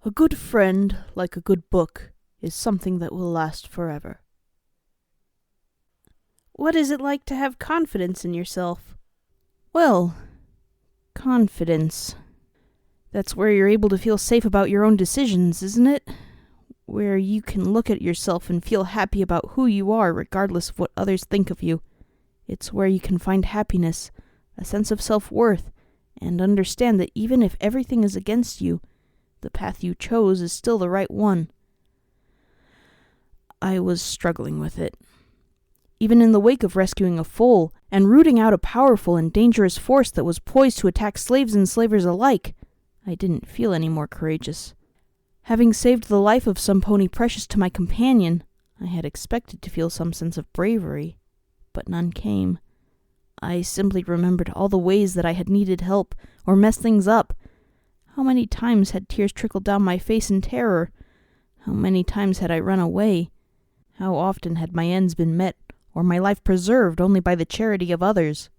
A good friend, like a good book, is something that will last forever. What is it like to have confidence in yourself? Well, confidence. That's where you're able to feel safe about your own decisions, isn't it? Where you can look at yourself and feel happy about who you are regardless of what others think of you. It's where you can find happiness, a sense of self-worth, and understand that even if everything is against you, the path you chose is still the right one. I was struggling with it. Even in the wake of rescuing a foal and rooting out a powerful and dangerous force that was poised to attack slaves and slavers alike, I didn't feel any more courageous. Having saved the life of some pony precious to my companion, I had expected to feel some sense of bravery, but none came. I simply remembered all the ways that I had needed help or messed things up. How many times had tears trickled down my face in terror? How many times had I run away? How often had my ends been met or my life preserved only by the charity of others?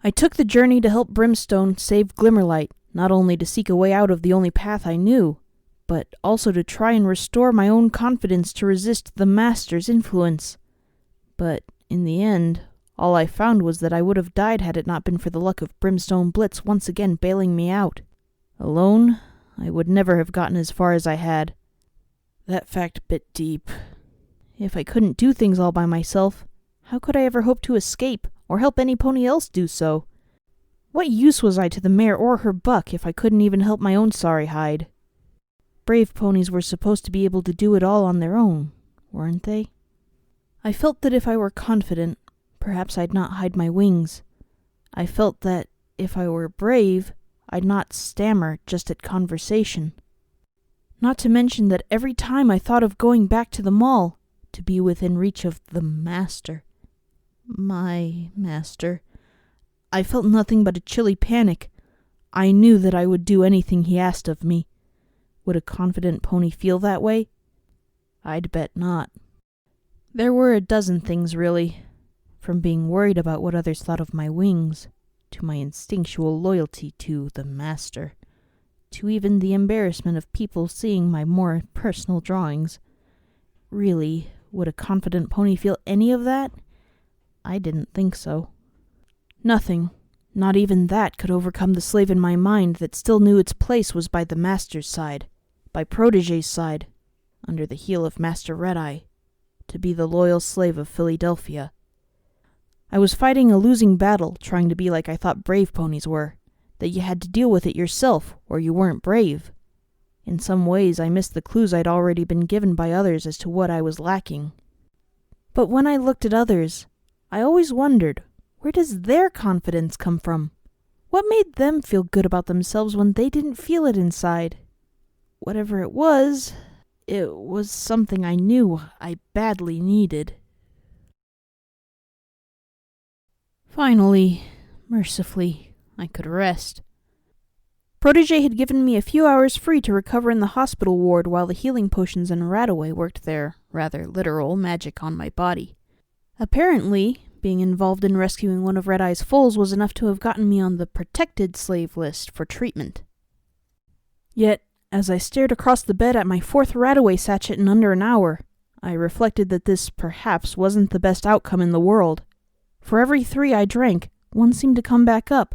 I took the journey to help Brimstone save Glimmerlight, not only to seek a way out of the only path I knew, but also to try and restore my own confidence to resist the Master's influence. But in the end, all I found was that I would have died had it not been for the luck of Brimstone Blitz once again bailing me out. Alone, I would never have gotten as far as I had. That fact bit deep. If I couldn't do things all by myself, how could I ever hope to escape or help any pony else do so? What use was I to the mare or her buck if I couldn't even help my own sorry hide? Brave ponies were supposed to be able to do it all on their own, weren't they? I felt that if I were confident, perhaps I'd not hide my wings. I felt that if I were brave, I'd not stammer just at conversation. Not to mention that every time I thought of going back to the mall, to be within reach of the Master, my Master, I felt nothing but a chilly panic. I knew that I would do anything he asked of me. Would a confident pony feel that way? I'd bet not. There were a dozen things, really, from being worried about what others thought of my wings, to my instinctual loyalty to the Master, to even the embarrassment of people seeing my more personal drawings. Really, would a confident pony feel any of that? I didn't think so. Nothing, not even that, could overcome the slave in my mind that still knew its place was by the Master's side, by Protégé's side, under the heel of Master Red-Eye, to be the loyal slave of Philadelphia. I was fighting a losing battle, trying to be like I thought brave ponies were, that you had to deal with it yourself, or you weren't brave. In some ways, I missed the clues I'd already been given by others as to what I was lacking. But when I looked at others, I always wondered, where does their confidence come from? What made them feel good about themselves when they didn't feel it inside? Whatever it was something I knew I badly needed. Finally, mercifully, I could rest. Protégé had given me a few hours free to recover in the hospital ward while the healing potions and Radaway worked their, rather literal, magic on my body. Apparently, being involved in rescuing one of Red-Eye's foals was enough to have gotten me on the protected slave list for treatment. Yet, as I stared across the bed at my 4th Radaway sachet in under an hour, I reflected that this perhaps wasn't the best outcome in the world. For every 3 I drank, one seemed to come back up.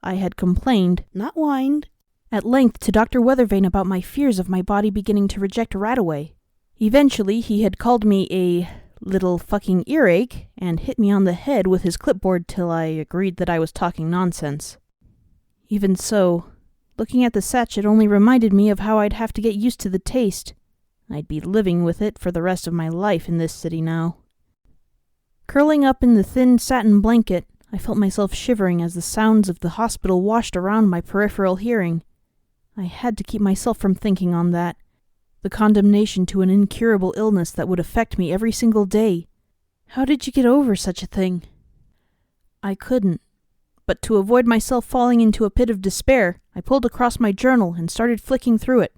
I had complained, not whined, at length to Dr. Weathervane about my fears of my body beginning to reject Radaway. Eventually, he had called me a little fucking earache and hit me on the head with his clipboard till I agreed that I was talking nonsense. Even so, looking at the sachet only reminded me of how I'd have to get used to the taste. I'd be living with it for the rest of my life in this city now. Curling up in the thin satin blanket, I felt myself shivering as the sounds of the hospital washed around my peripheral hearing. I had to keep myself from thinking on that. The condemnation to an incurable illness that would affect me every single day. How did you get over such a thing? I couldn't. But to avoid myself falling into a pit of despair, I pulled across my journal and started flicking through it.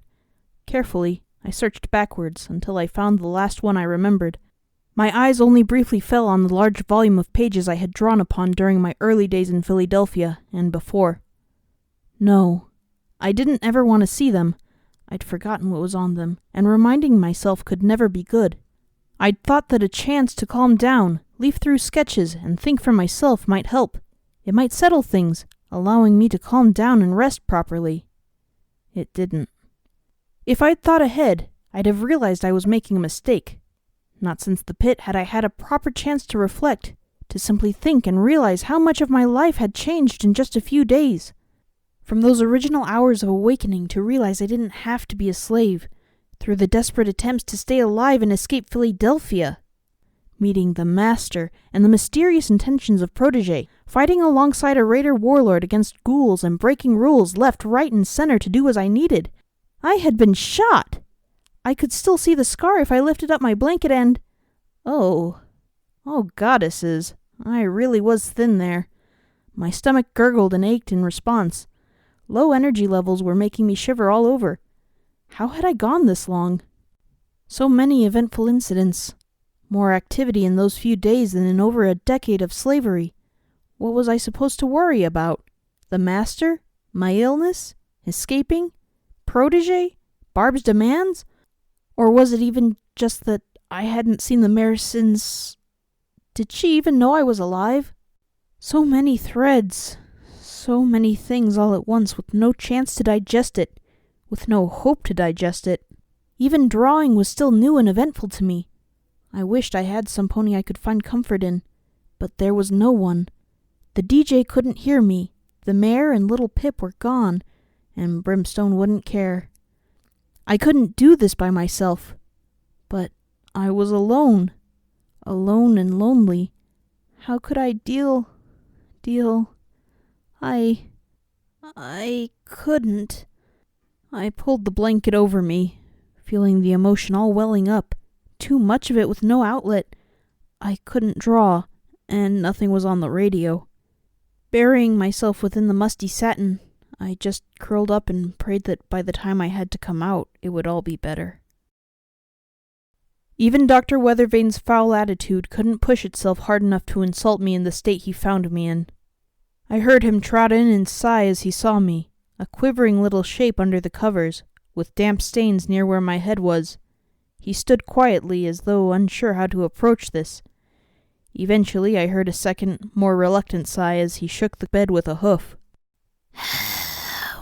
Carefully, I searched backwards until I found the last one I remembered. My eyes only briefly fell on the large volume of pages I had drawn upon during my early days in Philadelphia and before. No, I didn't ever want to see them. I'd forgotten what was on them, and reminding myself could never be good. I'd thought that a chance to calm down, leaf through sketches, and think for myself might help. It might settle things, allowing me to calm down and rest properly. It didn't. If I'd thought ahead, I'd have realized I was making a mistake. Not since the pit had I had a proper chance to reflect, to simply think and realize how much of my life had changed in just a few days. From those original hours of awakening to realize I didn't have to be a slave, through the desperate attempts to stay alive and escape Philadelphia, meeting the Master and the mysterious intentions of Protégé, fighting alongside a raider warlord against ghouls and breaking rules left, right, and center to do as I needed. I had been shot! I could still see the scar if I lifted up my blanket and... Oh, goddesses, I really was thin there. My stomach gurgled and ached in response. Low energy levels were making me shiver all over. How had I gone this long? So many eventful incidents. More activity in those few days than in over a decade of slavery. What was I supposed to worry about? The Master? My illness? Escaping? Protégé? Barb's demands? Or was it even just that I hadn't seen the mare since... Did she even know I was alive? So many threads. So many things all at once with no chance to digest it. With no hope to digest it. Even drawing was still new and eventful to me. I wished I had some pony I could find comfort in. But there was no one. The DJ couldn't hear me. The mare and little Pip were gone. And Brimstone wouldn't care. I couldn't do this by myself. But I was alone. Alone and lonely. How could I deal... I couldn't. I pulled the blanket over me, feeling the emotion all welling up, too much of it with no outlet. I couldn't draw, and nothing was on the radio. Burying myself within the musty satin, I just curled up and prayed that by the time I had to come out, it would all be better. Even Dr. Weathervane's foul attitude couldn't push itself hard enough to insult me in the state he found me in. I heard him trot in and sigh as he saw me, a quivering little shape under the covers, with damp stains near where my head was. He stood quietly as though unsure how to approach this. Eventually I heard a second, more reluctant sigh as he shook the bed with a hoof.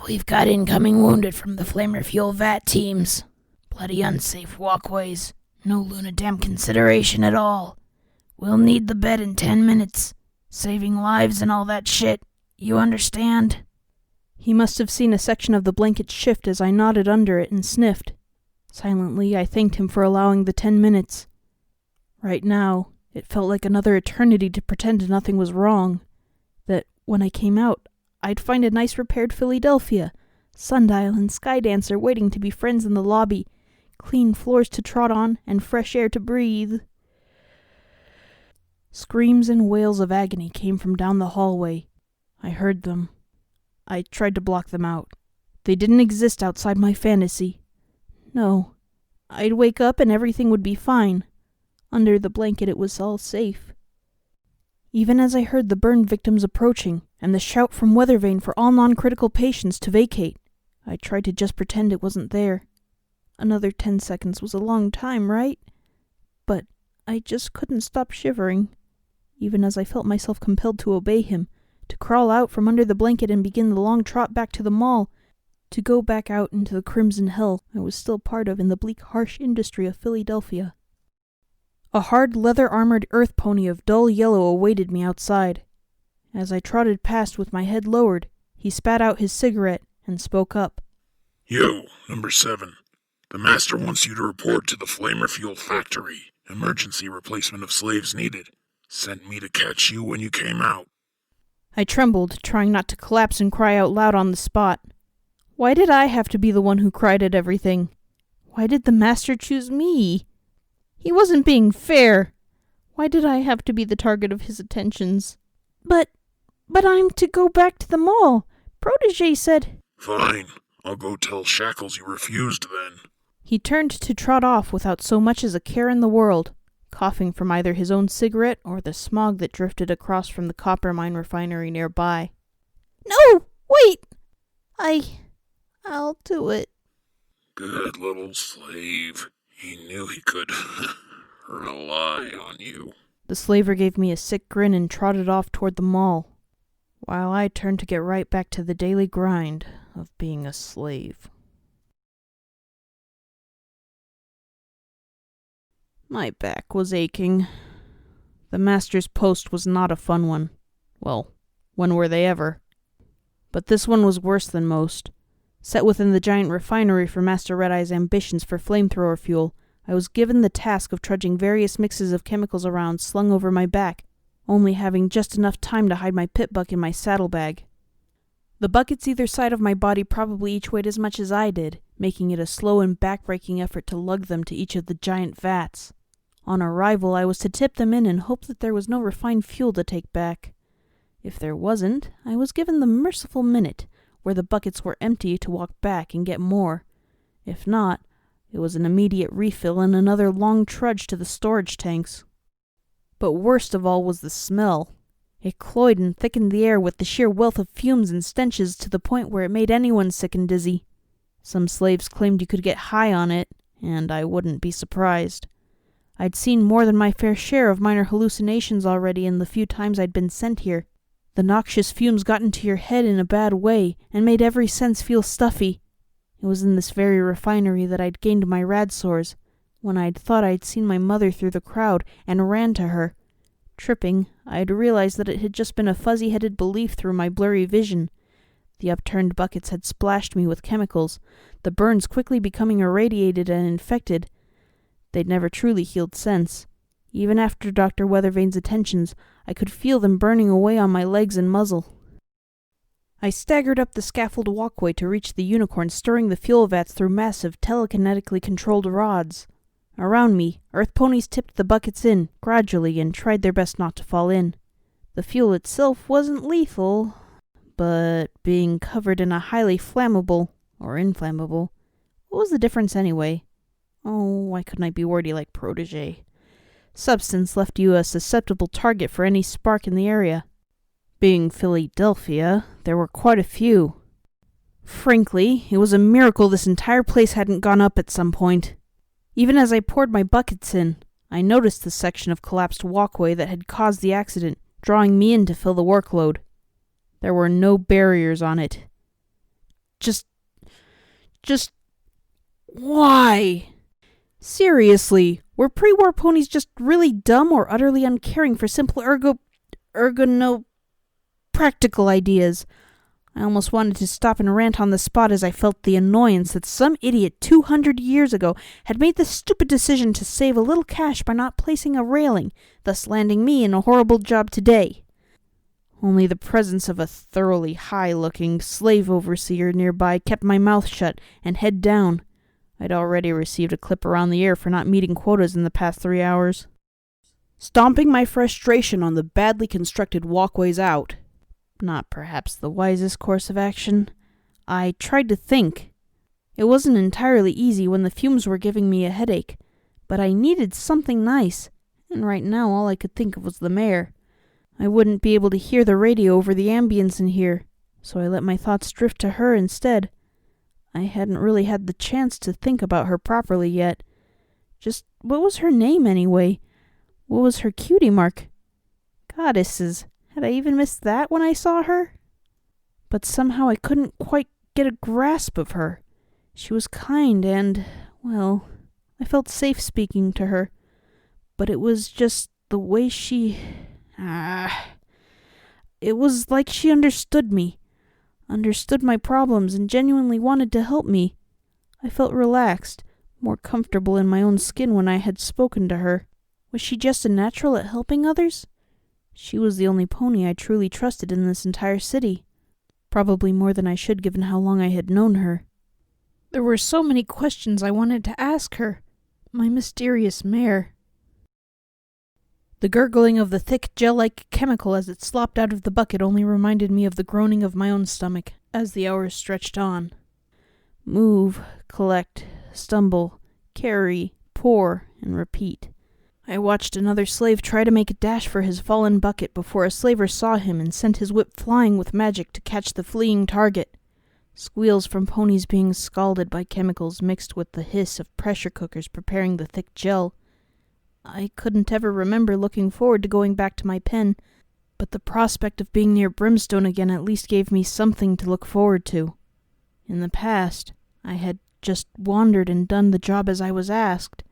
We've got incoming wounded from the Flamer Fuel VAT teams. Bloody unsafe walkways. No Lunadam consideration at all. We'll need the bed in 10 minutes. Saving lives and all that shit. You understand? He must have seen a section of the blanket shift as I nodded under it and sniffed. Silently, I thanked him for allowing the 10 minutes. Right now, it felt like another eternity to pretend nothing was wrong. That, when I came out, I'd find a nice repaired Philadelphia, sundial and sky dancer waiting to be friends in the lobby, clean floors to trot on, and fresh air to breathe. Screams and wails of agony came from down the hallway. I heard them. I tried to block them out. They didn't exist outside my fantasy. No. I'd wake up and everything would be fine. Under the blanket it was all safe. Even as I heard the burn victims approaching, and the shout from Weathervane for all non-critical patients to vacate, I tried to just pretend it wasn't there. Another 10 seconds was a long time, right? But I just couldn't stop shivering, even as I felt myself compelled to obey him, to crawl out from under the blanket and begin the long trot back to the mall, to go back out into the crimson hell I was still part of in the bleak, harsh industry of Philadelphia. A hard, leather-armored earth pony of dull yellow awaited me outside. As I trotted past with my head lowered, he spat out his cigarette and spoke up. "You, number 7. The Master wants you to report to the Flamer Fuel factory. Emergency replacement of slaves needed. Sent me to catch you when you came out." I trembled, trying not to collapse and cry out loud on the spot. Why did I have to be the one who cried at everything? Why did the Master choose me? He wasn't being fair. Why did I have to be the target of his attentions? But I'm to go back to the mall. Protégé said... "Fine. I'll go tell Shackles you refused then." He turned to trot off without so much as a care in the world, coughing from either his own cigarette or the smog that drifted across from the copper mine refinery nearby. "No! Wait! I'll do it." Good little slave. He knew he could rely on you. The slaver gave me a sick grin and trotted off toward the mall, while I turned to get right back to the daily grind of being a slave. My back was aching. The master's post was not a fun one. Well, when were they ever? But this one was worse than most. Set within the giant refinery for Master Red-Eye's ambitions for flamethrower fuel, I was given the task of trudging various mixes of chemicals around slung over my back, only having just enough time to hide my pit buck in my saddlebag. The buckets either side of my body probably each weighed as much as I did, making it a slow and back-breaking effort to lug them to each of the giant vats. On arrival, I was to tip them in and hope that there was no refined fuel to take back. If there wasn't, I was given the merciful minute, where the buckets were empty, to walk back and get more. If not, it was an immediate refill and another long trudge to the storage tanks. But worst of all was the smell. It cloyed and thickened the air with the sheer wealth of fumes and stenches to the point where it made anyone sick and dizzy. Some slaves claimed you could get high on it, and I wouldn't be surprised. I'd seen more than my fair share of minor hallucinations already in the few times I'd been sent here. The noxious fumes got into your head in a bad way and made every sense feel stuffy. It was in this very refinery that I'd gained my rad sores, when I'd thought I'd seen my mother through the crowd and ran to her. Tripping, I'd realized that it had just been a fuzzy-headed belief through my blurry vision. The upturned buckets had splashed me with chemicals, the burns quickly becoming irradiated and infected. They'd never truly healed since. Even after Dr. Weathervane's attentions, I could feel them burning away on my legs and muzzle. I staggered up the scaffold walkway to reach the unicorn, stirring the fuel vats through massive, telekinetically controlled rods. Around me, earth ponies tipped the buckets in, gradually, and tried their best not to fall in. The fuel itself wasn't lethal, but being covered in a highly flammable, or inflammable, what was the difference anyway? Oh, why couldn't I be wordy like Protégé? Substance left you a susceptible target for any spark in the area. Being Philadelphia, there were quite a few. Frankly, it was a miracle this entire place hadn't gone up at some point. Even as I poured my buckets in, I noticed the section of collapsed walkway that had caused the accident, drawing me in to fill the workload. There were no barriers on it. Just why? Seriously, were pre-war ponies just really dumb or utterly uncaring for simple practical ideas? I almost wanted to stop and rant on the spot as I felt the annoyance that some idiot 200 years ago had made the stupid decision to save a little cash by not placing a railing, thus landing me in a horrible job today. Only the presence of a thoroughly high-looking slave overseer nearby kept my mouth shut and head down. I'd already received a clip around the ear for not meeting quotas in the past 3 hours. Stomping my frustration on the badly constructed walkways out, not perhaps the wisest course of action, I tried to think. It wasn't entirely easy when the fumes were giving me a headache, but I needed something nice, and right now all I could think of was the mare. I wouldn't be able to hear the radio over the ambience in here, so I let my thoughts drift to her instead. I hadn't really had the chance to think about her properly yet. Just what was her name anyway? What was her cutie mark? Goddesses, had I even missed that when I saw her? But somehow I couldn't quite get a grasp of her. She was kind and, well, I felt safe speaking to her. But it was just the way she... It was like she understood me. Understood my problems and genuinely wanted to help me. I felt relaxed, more comfortable in my own skin when I had spoken to her. Was she just a natural at helping others? She was the only pony I truly trusted in this entire city. Probably more than I should given how long I had known her. There were so many questions I wanted to ask her. My mysterious mare. The gurgling of the thick, gel-like chemical as it slopped out of the bucket only reminded me of the groaning of my own stomach as the hours stretched on. Move, collect, stumble, carry, pour, and repeat. I watched another slave try to make a dash for his fallen bucket before a slaver saw him and sent his whip flying with magic to catch the fleeing target. Squeals from ponies being scalded by chemicals mixed with the hiss of pressure cookers preparing the thick gel. I couldn't ever remember looking forward to going back to my pen, but the prospect of being near Brimstone again at least gave me something to look forward to. In the past, I had just wandered and done the job as I was asked,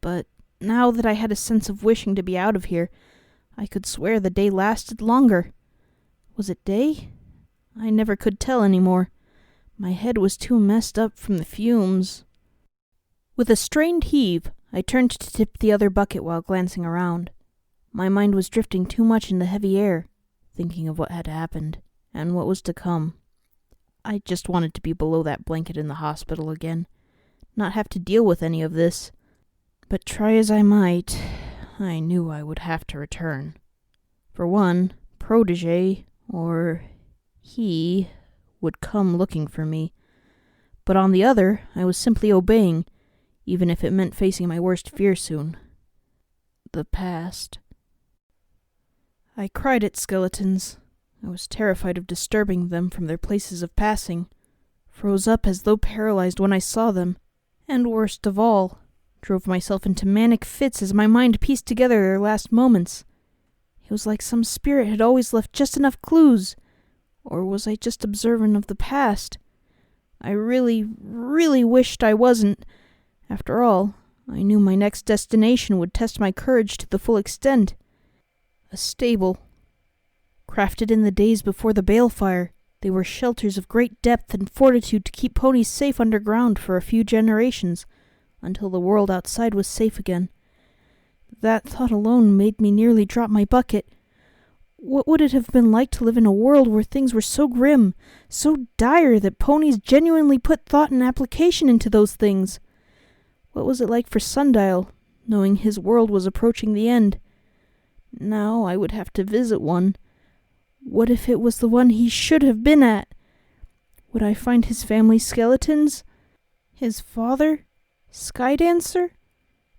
but now that I had a sense of wishing to be out of here, I could swear the day lasted longer. Was it day? I never could tell anymore. My head was too messed up from the fumes. With a strained heave, I turned to tip the other bucket while glancing around. My mind was drifting too much in the heavy air, thinking of what had happened, and what was to come. I just wanted to be below that blanket in the hospital again, not have to deal with any of this. But try as I might, I knew I would have to return. For one, Protégé, or he, would come looking for me. But on the other, I was simply obeying, even if it meant facing my worst fear soon. The past. I cried at skeletons. I was terrified of disturbing them from their places of passing, froze up as though paralyzed when I saw them, and worst of all, drove myself into manic fits as my mind pieced together their last moments. It was like some spirit had always left just enough clues. Or was I just observant of the past? I really, really wished I wasn't. After all, I knew my next destination would test my courage to the full extent. A stable. Crafted in the days before the balefire, they were shelters of great depth and fortitude to keep ponies safe underground for a few generations, until the world outside was safe again. That thought alone made me nearly drop my bucket. What would it have been like to live in a world where things were so grim, so dire that ponies genuinely put thought and application into those things? What was it like for Sundial, knowing his world was approaching the end? Now I would have to visit one. What if it was the one he should have been at? Would I find his family skeletons? His father? Skydancer?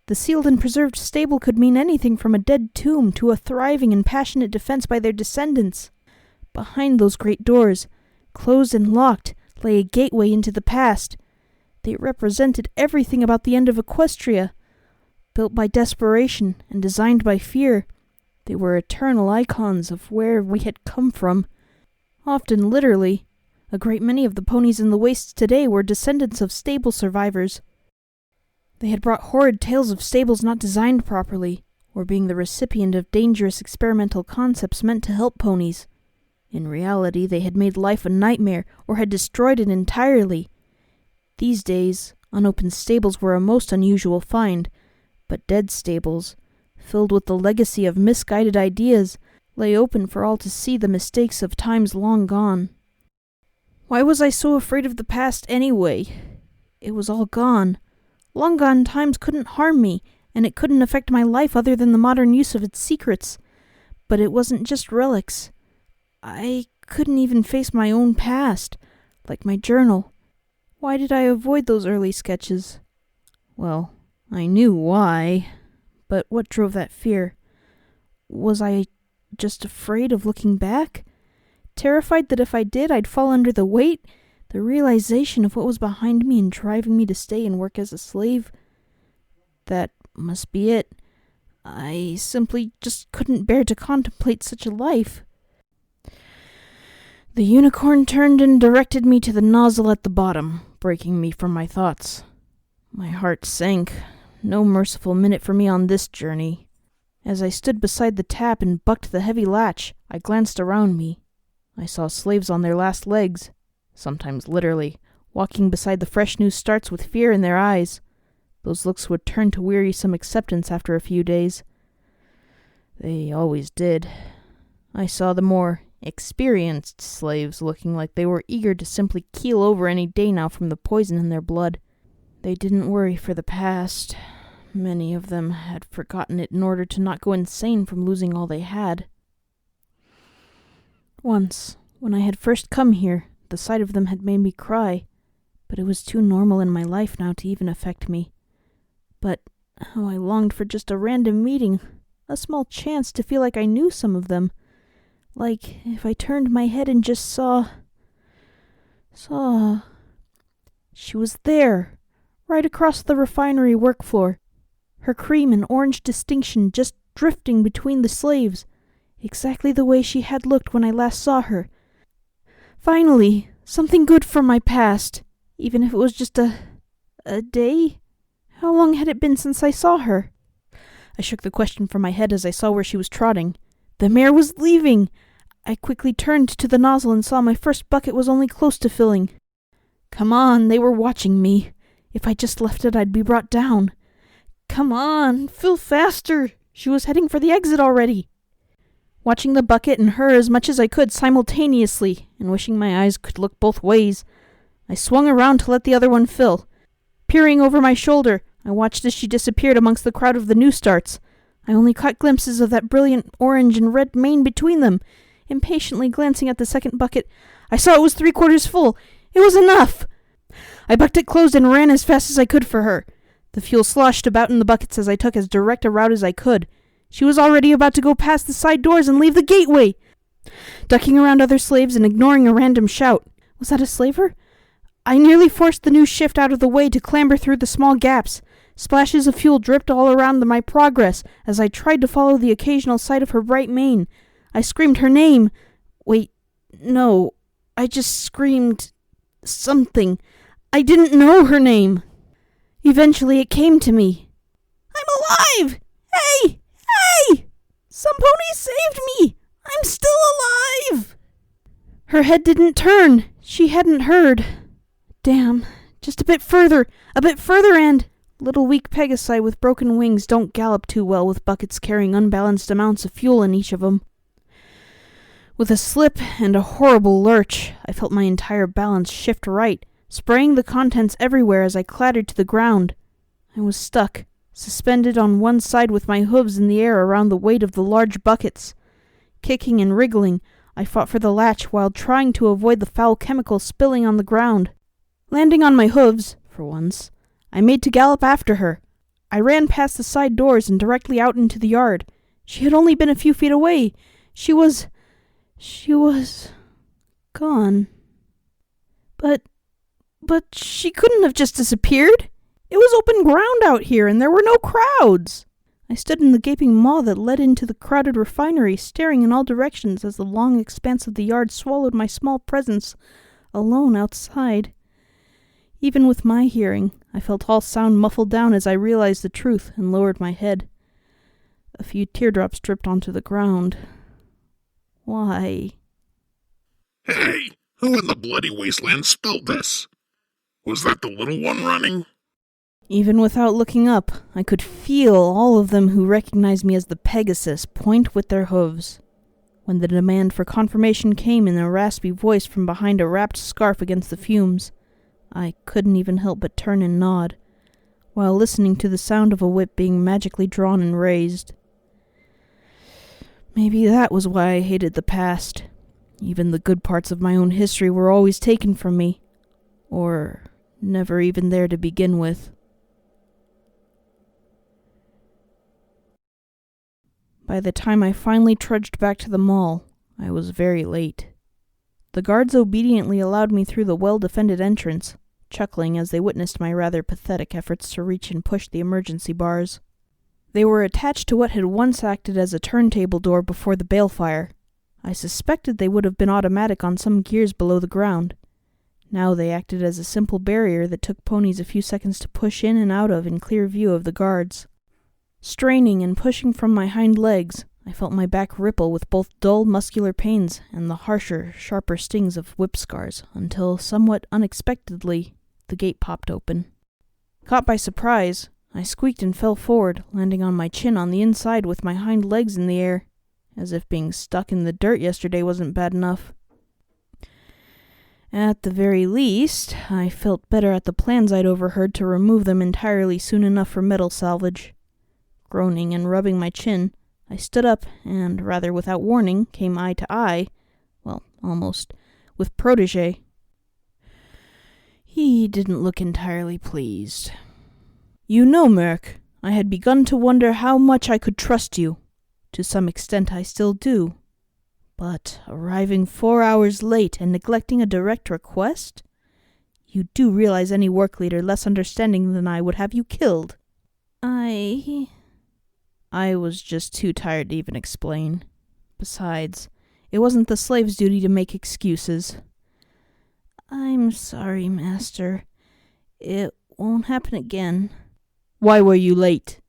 The sealed and preserved stable could mean anything from a dead tomb to a thriving and passionate defense by their descendants. Behind those great doors, closed and locked, lay a gateway into the past. They represented everything about the end of Equestria. Built by desperation and designed by fear, they were eternal icons of where we had come from. Often literally, a great many of the ponies in the wastes today were descendants of stable survivors. They had brought horrid tales of stables not designed properly, or being the recipient of dangerous experimental concepts meant to help ponies. In reality, they had made life a nightmare, or had destroyed it entirely. These days, unopened stables were a most unusual find, but dead stables, filled with the legacy of misguided ideas, lay open for all to see the mistakes of times long gone. Why was I so afraid of the past anyway? It was all gone. Long gone times couldn't harm me, and it couldn't affect my life other than the modern use of its secrets. But it wasn't just relics. I couldn't even face my own past, like my journal. Why did I avoid those early sketches? Well, I knew why, but what drove that fear? Was I just afraid of looking back? Terrified that if I did, I'd fall under the weight? The realization of what was behind me and driving me to stay and work as a slave? That must be it. I simply just couldn't bear to contemplate such a life. The unicorn turned and directed me to the nozzle at the bottom, breaking me from my thoughts. My heart sank. No merciful minute for me on this journey. As I stood beside the tap and bucked the heavy latch, I glanced around me. I saw slaves on their last legs, sometimes literally, walking beside the fresh new starts with fear in their eyes. Those looks would turn to wearisome acceptance after a few days. They always did. I saw the more experienced slaves looking like they were eager to simply keel over any day now from the poison in their blood. They didn't worry for the past. Many of them had forgotten it in order to not go insane from losing all they had. Once, when I had first come here, the sight of them had made me cry, but it was too normal in my life now to even affect me. But how I longed for just a random meeting, a small chance to feel like I knew some of them. Like if I turned my head and just saw saw... She was there, right across the refinery work floor, her cream and orange distinction just drifting between the slaves, exactly the way she had looked when I last saw her. Finally, something good from my past, even if it was just a day? How long had it been since I saw her? I shook the question from my head as I saw where she was trotting. The mare was leaving! I quickly turned to the nozzle and saw my first bucket was only close to filling. Come on, they were watching me. If I just left it, I'd be brought down. Come on, fill faster! She was heading for the exit already. Watching the bucket and her as much as I could simultaneously, and wishing my eyes could look both ways, I swung around to let the other one fill. Peering over my shoulder, I watched as she disappeared amongst the crowd of the new starts. I only caught glimpses of that brilliant orange and red mane between them. Impatiently glancing at the second bucket, I saw it was 3/4 full. It was enough! I bucked it closed and ran as fast as I could for her. The fuel sloshed about in the buckets as I took as direct a route as I could. She was already about to go past the side doors and leave the gateway. Ducking around other slaves and ignoring a random shout. Was that a slaver? I nearly forced the new shift out of the way to clamber through the small gaps. Splashes of fuel dripped all around my progress as I tried to follow the occasional sight of her bright mane. I screamed her name. Wait, no. I just screamed something. I didn't know her name. Eventually it came to me. I'm alive! Hey! Hey! Some pony saved me! I'm still alive! Her head didn't turn. She hadn't heard. Damn. Just a bit further, and... Little weak Pegasi with broken wings don't gallop too well with buckets carrying unbalanced amounts of fuel in each of them. With a slip and a horrible lurch, I felt my entire balance shift right, spraying the contents everywhere as I clattered to the ground. I was stuck, suspended on one side with my hooves in the air around the weight of the large buckets. Kicking and wriggling, I fought for the latch while trying to avoid the foul chemical spilling on the ground. Landing on my hooves, for once, I made to gallop after her. I ran past the side doors and directly out into the yard. She had only been a few feet away. She was gone. But she couldn't have just disappeared. It was open ground out here, and there were no crowds. I stood in the gaping maw that led into the crowded refinery, staring in all directions as the long expanse of the yard swallowed my small presence, alone outside. Even with my hearing, I felt all sound muffled down as I realized the truth and lowered my head. A few teardrops dripped onto the ground. Why? Hey, who in the bloody wasteland spilled this? Was that the little one running? Even without looking up, I could feel all of them who recognized me as the Pegasus point with their hooves. When the demand for confirmation came in a raspy voice from behind a wrapped scarf against the fumes, I couldn't even help but turn and nod, while listening to the sound of a whip being magically drawn and raised. Maybe that was why I hated the past. Even the good parts of my own history were always taken from me, or never even there to begin with. By the time I finally trudged back to the mall, I was very late. The guards obediently allowed me through the well-defended entrance, chuckling as they witnessed my rather pathetic efforts to reach and push the emergency bars. They were attached to what had once acted as a turntable door before the balefire. I suspected they would have been automatic on some gears below the ground. Now they acted as a simple barrier that took ponies a few seconds to push in and out of in clear view of the guards. Straining and pushing from my hind legs, I felt my back ripple with both dull, muscular pains and the harsher, sharper stings of whip scars, until, somewhat unexpectedly, the gate popped open. Caught by surprise, I squeaked and fell forward, landing on my chin on the inside with my hind legs in the air, as if being stuck in the dirt yesterday wasn't bad enough. At the very least, I felt better at the plans I'd overheard to remove them entirely soon enough for metal salvage. Groaning and rubbing my chin, I stood up and, rather without warning, came eye to eye, well, almost, with Protégé. He didn't look entirely pleased. You know, Murky, I had begun to wonder how much I could trust you. To some extent I still do. But arriving 4 hours late and neglecting a direct request? You do realize any work leader less understanding than I would have you killed. I was just too tired to even explain. Besides, it wasn't the slave's duty to make excuses. I'm sorry, Master. It won't happen again. Why were you late?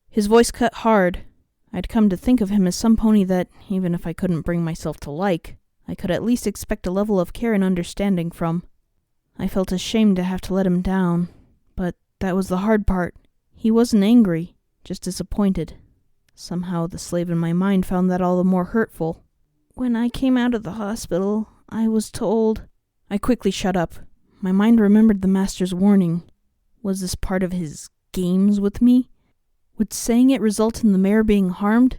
His voice cut hard. I'd come to think of him as some pony that, even if I couldn't bring myself to like, I could at least expect a level of care and understanding from. I felt ashamed to have to let him down, but that was the hard part. He wasn't angry, just disappointed. Somehow the slave in my mind found that all the more hurtful. When I came out of the hospital, I was told... I quickly shut up. My mind remembered the Master's warning. Was this part of his games with me? Would saying it result in the mare being harmed?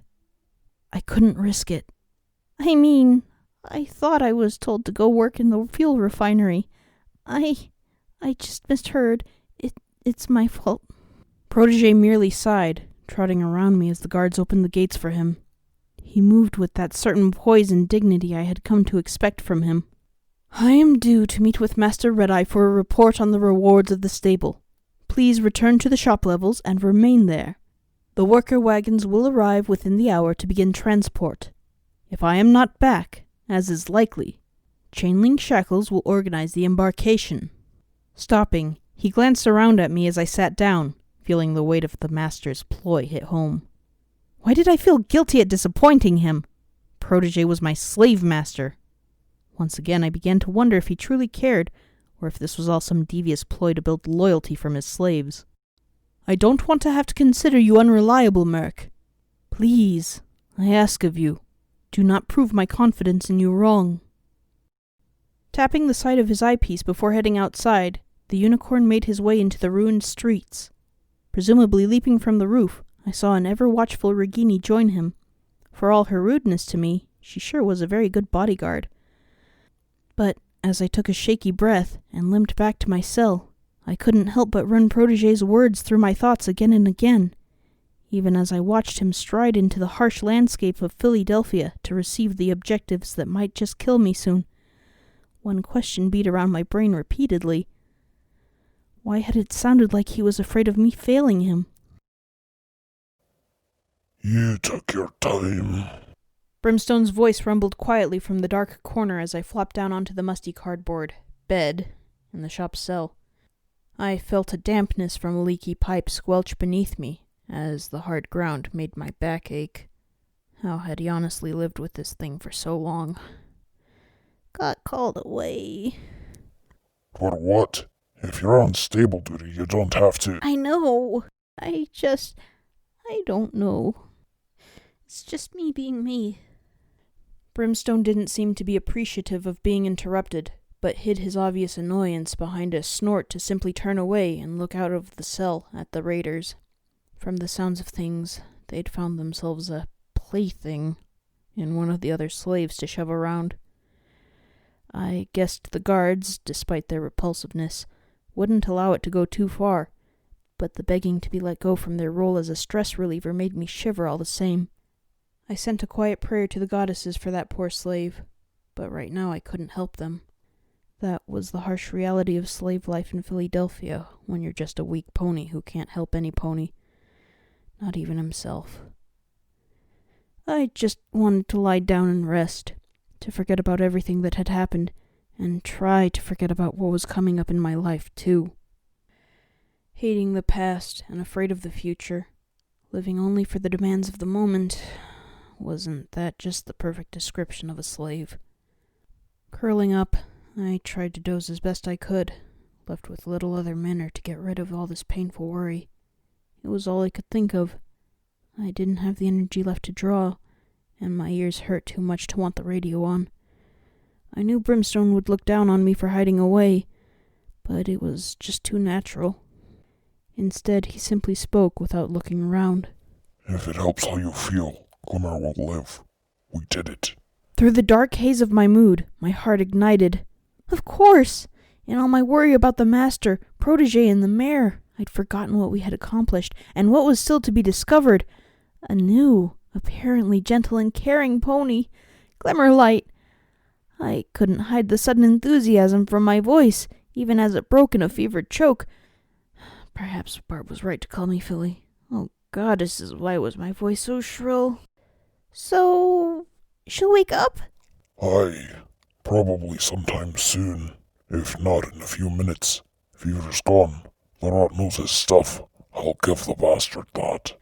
I couldn't risk it. I mean, I thought I was told to go work in the fuel refinery. I just misheard. It's my fault. Protégé merely sighed, trotting around me as the guards opened the gates for him. He moved with that certain poise and dignity I had come to expect from him. I am due to meet with Master Red-Eye for a report on the rewards of the stable. Please return to the shop levels and remain there. The worker wagons will arrive within the hour to begin transport. If I am not back, as is likely, Chain-Link Shackles will organize the embarkation. Stopping, he glanced around at me as I sat down, feeling the weight of the Master's ploy hit home. Why did I feel guilty at disappointing him? Protégé was my slave master. Once again, I began to wonder if he truly cared, or if this was all some devious ploy to build loyalty from his slaves. I don't want to have to consider you unreliable, Murk. Please, I ask of you, do not prove my confidence in you wrong. Tapping the side of his eyepiece before heading outside, the unicorn made his way into the ruined streets. Presumably leaping from the roof, I saw an ever-watchful Regini join him. For all her rudeness to me, she sure was a very good bodyguard. But as I took a shaky breath and limped back to my cell, I couldn't help but run Protégé's words through my thoughts again and again, even as I watched him stride into the harsh landscape of Philadelphia to receive the objectives that might just kill me soon. One question beat around my brain repeatedly. Why had it sounded like he was afraid of me failing him? You took your time. Brimstone's voice rumbled quietly from the dark corner as I flopped down onto the musty cardboard bed in the shop cell. I felt a dampness from a leaky pipe squelch beneath me as the hard ground made my back ache. How had he honestly lived with this thing for so long? Got called away. For what? If you're on stable duty, you don't have to... I know. I don't know. It's just me being me. Brimstone didn't seem to be appreciative of being interrupted, but hid his obvious annoyance behind a snort to simply turn away and look out of the cell at the raiders. From the sounds of things, they'd found themselves a plaything in one of the other slaves to shove around. I guessed the guards, despite their repulsiveness, wouldn't allow it to go too far, but the begging to be let go from their role as a stress reliever made me shiver all the same. I sent a quiet prayer to the goddesses for that poor slave, but right now I couldn't help them. That was the harsh reality of slave life in Philadelphia when you're just a weak pony who can't help any pony, not even himself. I just wanted to lie down and rest, to forget about everything that had happened, and try to forget about what was coming up in my life, too. Hating the past and afraid of the future, living only for the demands of the moment, wasn't that just the perfect description of a slave? Curling up, I tried to doze as best I could, left with little other manner to get rid of all this painful worry. It was all I could think of. I didn't have the energy left to draw, and my ears hurt too much to want the radio on. I knew Brimstone would look down on me for hiding away, but it was just too natural. Instead, he simply spoke without looking around. If it helps how you feel, Glimmer will live. We did it. Through the dark haze of my mood, my heart ignited. Of course! In all my worry about the Master, Protégé, and the mare, I'd forgotten what we had accomplished, and what was still to be discovered. A new, apparently gentle and caring pony. Glimmerlight. I couldn't hide the sudden enthusiasm from my voice, even as it broke in a fevered choke. Perhaps Barb was right to call me Philly. Oh God, why was my voice so shrill? So, she'll wake up? Aye, probably sometime soon. If not in a few minutes. Fever's gone. The rot knows his stuff. I'll give the bastard that.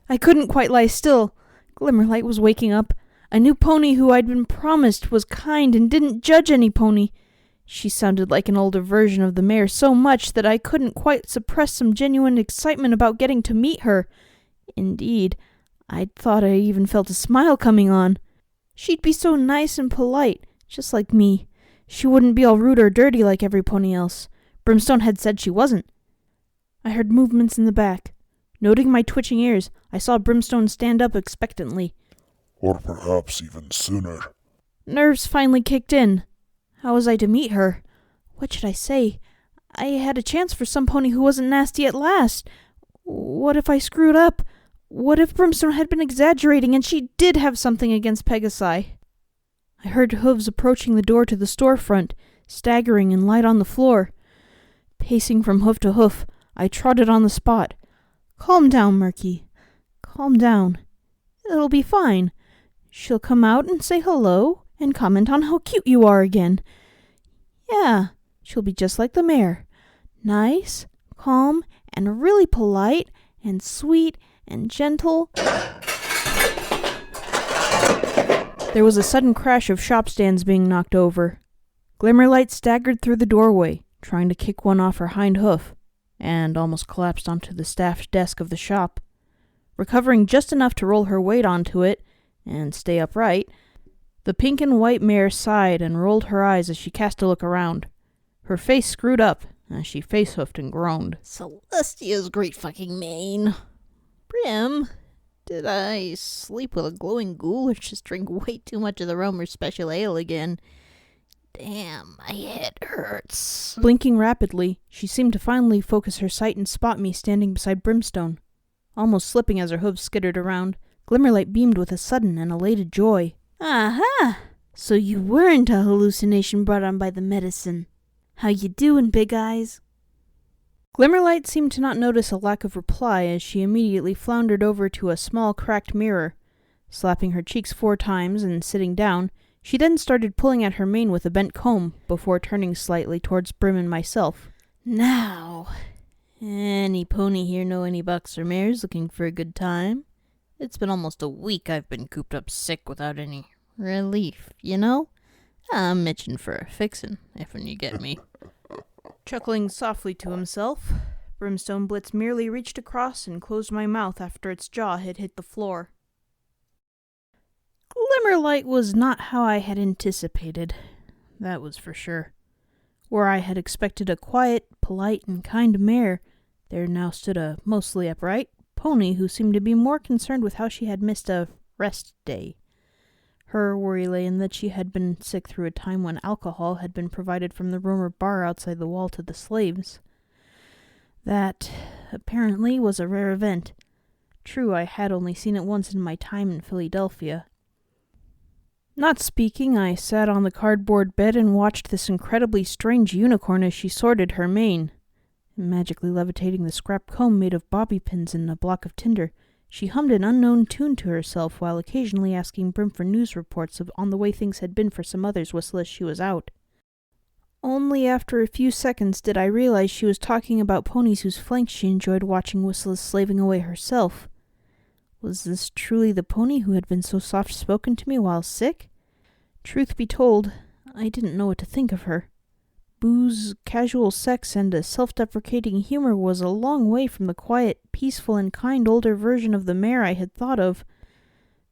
I couldn't quite lie still. Glimmerlight was waking up. A new pony who I'd been promised was kind and didn't judge any pony. She sounded like an older version of the mare so much that I couldn't quite suppress some genuine excitement about getting to meet her. Indeed, I thought I even felt a smile coming on. She'd be so nice and polite, just like me. She wouldn't be all rude or dirty like every pony else. Brimstone had said she wasn't. I heard movements in the back. Noting my twitching ears, I saw Brimstone stand up expectantly. Or perhaps even sooner. Nerves finally kicked in. How was I to meet her? What should I say? I had a chance for some pony who wasn't nasty at last. What if I screwed up? What if Brimstone had been exaggerating and she did have something against Pegasi? I heard hooves approaching the door to the storefront, staggering and light on the floor. Pacing from hoof to hoof, I trotted on the spot. Calm down, Murky. Calm down. It'll be fine. She'll come out and say hello and comment on how cute you are again. Yeah, she'll be just like the mare. Nice, calm, and really polite, and sweet, and gentle. There was a sudden crash of shop stands being knocked over. Glimmerlight staggered through the doorway, trying to kick one off her hind hoof, and almost collapsed onto the staff desk of the shop. Recovering just enough to roll her weight onto it, and stay upright, the pink and white mare sighed and rolled her eyes as she cast a look around. Her face screwed up as she face-hoofed and groaned. Celestia's great fucking mane. Brim, did I sleep with a glowing ghoul or just drink way too much of the Romer special ale again? Damn, my head hurts. Blinking rapidly, she seemed to finally focus her sight and spot me standing beside Brimstone. Almost slipping as her hooves skittered around, Glimmerlight beamed with a sudden and elated joy. Aha! So you weren't a hallucination brought on by the medicine. How you doing, Big Eyes? Glimmerlight seemed to not notice a lack of reply as she immediately floundered over to a small cracked mirror. Slapping her cheeks 4 times and sitting down, she then started pulling at her mane with a bent comb before turning slightly towards Brim and myself. Now, any pony here know any bucks or mares looking for a good time? It's been almost a week I've been cooped up sick without any relief, you know? I'm itching for a fixin', if you get me. Chuckling softly to himself, Brimstone Blitz merely reached across and closed my mouth after its jaw had hit the floor. Glimmerlight was not how I had anticipated, that was for sure. Where I had expected a quiet, polite, and kind mare, there now stood a mostly upright pony who seemed to be more concerned with how she had missed a rest day. Her worry lay in that she had been sick through a time when alcohol had been provided from the Romer bar outside the wall to the slaves. That, apparently, was a rare event. True, I had only seen it once in my time in Philadelphia. Not speaking, I sat on the cardboard bed and watched this incredibly strange unicorn as she sorted her mane. Magically levitating the scrap comb made of bobby pins and a block of tinder, she hummed an unknown tune to herself while occasionally asking Brim for news reports on the way things had been for some others while she was out. Only after a few seconds did I realize she was talking about ponies whose flanks she enjoyed watching Whistles slaving away herself. Was this truly the pony who had been so soft-spoken to me while sick? Truth be told, I didn't know what to think of her. Booze, casual sex, and a self-deprecating humor was a long way from the quiet, peaceful, and kind older version of the mare I had thought of.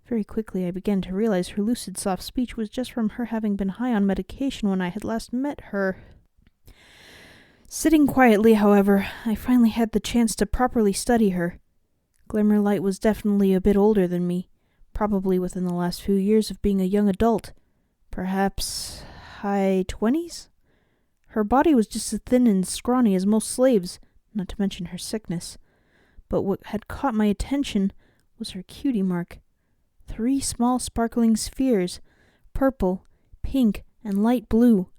Very quickly I began to realize her lucid, soft speech was just from her having been high on medication when I had last met her. Sitting quietly, however, I finally had the chance to properly study her. Glimmerlight was definitely a bit older than me, probably within the last few years of being a young adult. Perhaps high 20s? Her body was just as thin and scrawny as most slaves, not to mention her sickness. But what had caught my attention was her cutie mark. 3 small sparkling spheres, purple, pink, and light blue.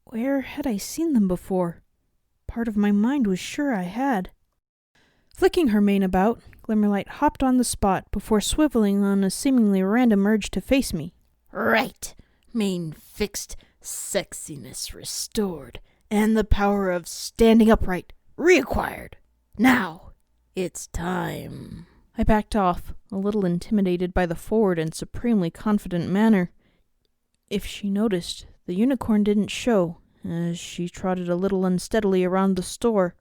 Where had I seen them before? Part of my mind was sure I had. Flicking her mane about, Glimmerlight hopped on the spot before swiveling on a seemingly random urge to face me. Right. Mane fixed, sexiness restored, and the power of standing upright reacquired. Now, it's time. I backed off, a little intimidated by the forward and supremely confident manner. If she noticed, the unicorn didn't show, as she trotted a little unsteadily around the store.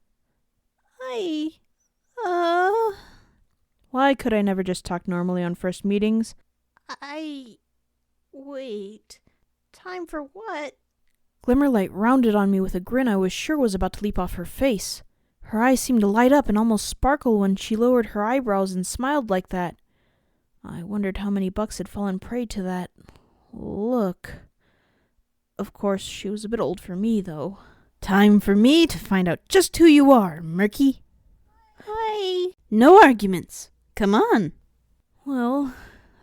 Why could I never just talk normally on first meetings? Wait. Time for what? Glimmerlight rounded on me with a grin I was sure was about to leap off her face. Her eyes seemed to light up and almost sparkle when she lowered her eyebrows and smiled like that. I wondered how many bucks had fallen prey to that look. Of course, she was a bit old for me, though. Time for me to find out just who you are, Murky. Hi. No arguments. Come on. Well,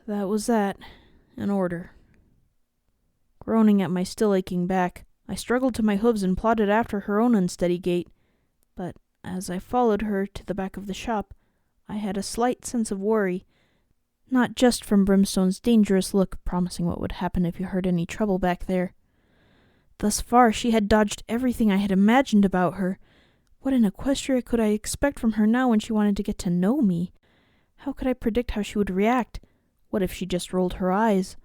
that was that. In order. Groaning at my still aching back, I struggled to my hooves and plodded after her own unsteady gait. But as I followed her to the back of the shop, I had a slight sense of worry. Not just from Brimstone's dangerous look, promising what would happen if you heard any trouble back there. Thus far, she had dodged everything I had imagined about her. What in Equestria could I expect from her now when she wanted to get to know me? How could I predict how she would react? What if she just rolled her eyes?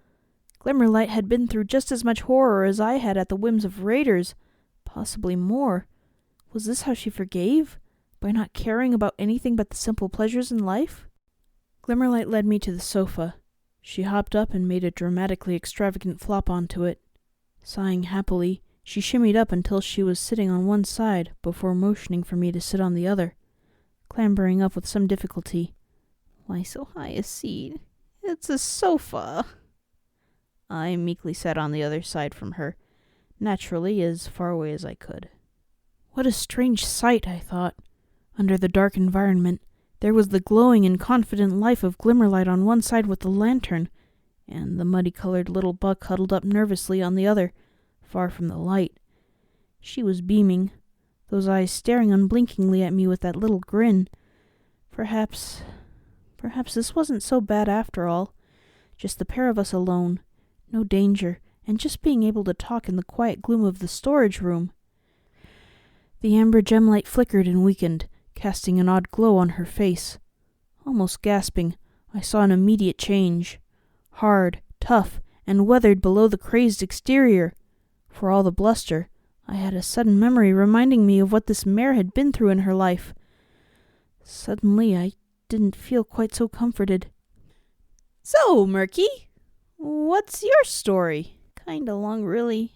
Glimmerlight had been through just as much horror as I had at the whims of raiders, possibly more. Was this how she forgave? By not caring about anything but the simple pleasures in life? Glimmerlight led me to the sofa. She hopped up and made a dramatically extravagant flop onto it. Sighing happily, she shimmied up until she was sitting on one side before motioning for me to sit on the other, clambering up with some difficulty. Why so high a seat? It's a sofa. I meekly sat on the other side from her, naturally as far away as I could. What a strange sight, I thought. Under the dark environment, there was the glowing and confident life of Glimmerlight on one side with the lantern, and the muddy-colored little buck huddled up nervously on the other, far from the light. She was beaming, those eyes staring unblinkingly at me with that little grin. Perhaps this wasn't so bad after all. Just the pair of us alone, no danger, and just being able to talk in the quiet gloom of the storage room. The amber gem light flickered and weakened, casting an odd glow on her face. Almost gasping, I saw an immediate change. Hard, tough, and weathered below the crazed exterior. For all the bluster, I had a sudden memory reminding me of what this mare had been through in her life. Suddenly, I didn't feel quite so comforted. So, Murky, what's your story? Kinda long, really.